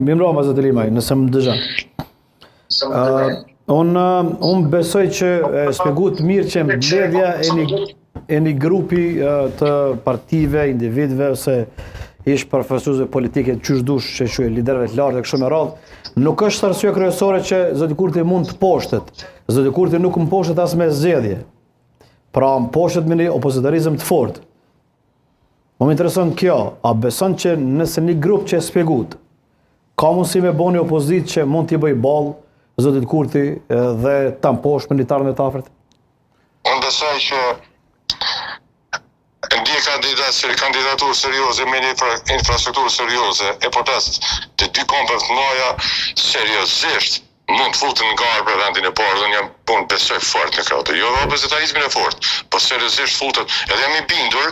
Mirëmbrëma zoti Limaj, nëse më dëgjon. Unë besoj që shpjeguat mirë që mbledhja e një grupi të partive, individëve ose ish përfaqësuesve politike qysh dush që quhet liderëve të lartë e kështu me radhë, nuk është arsye kryesore që zoti Kurti mund të poshtet. Zoti Kurti nuk mposhtet as me zgjedhje. Pra mposhtet me një opozitarizëm të fortë. Më intereson kjo, a beson që nëse një grup që e shpjeguat ka mundësi me boni opozit që mund t'i bëj ballë zotit Kurti dhe ta mposh militarën e të afërt? Unë besoj që ndje kandidaturë serioze me një infrastrukturë serioze e protest të dy kombeve të mëdha seriozisht mund të futen nga për vendin e parë, dhe unë besoj fort në këtë. Jo opozitarizmin e fortë, po seriozisht futet, edhe jam i bindur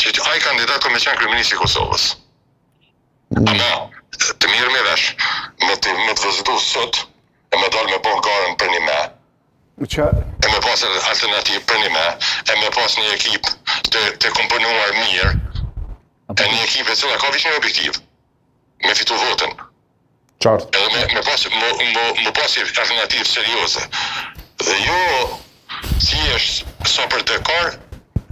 që ai kandidat ka me qenë kryeministri i Kosovës. Ama të mirë me vesh, me të vizitu sot, e me dalë me bon garën për një me, e me pas alternativë për një me, e me pas një ekip të komponuar mirë, e një ekip e cila ka vishë një objektiv, me fitu votën. Qartë. Edhe me pas alternativë serioze. Dhe jo thjesht sa për dekor,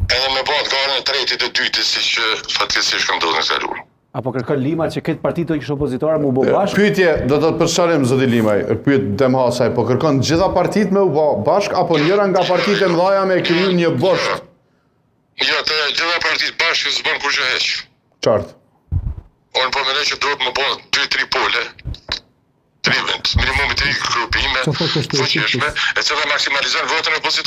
edhe me bat garën e tretit e dytit, si që fatkeqësisht kam ndodhur në kaluar. Apo kërkon Lima që këtë parti të kishë opozitore mu bë bashkë? Pyetje, do të përshërim zoti Limaj, pyet Demhasaj, po kërkon gjitha partitë me u bë bashkë apo njëra nga partitë e mëdha me kriju një bosht? Jo, të gjitha partitë bashkë s'bën kurrë hiç. Qartë. Unë po mendoj që duhet më bën 2-3 pole, minimumi 3 grupime fuqishme, e cila maksimalizon votën e opozitorit.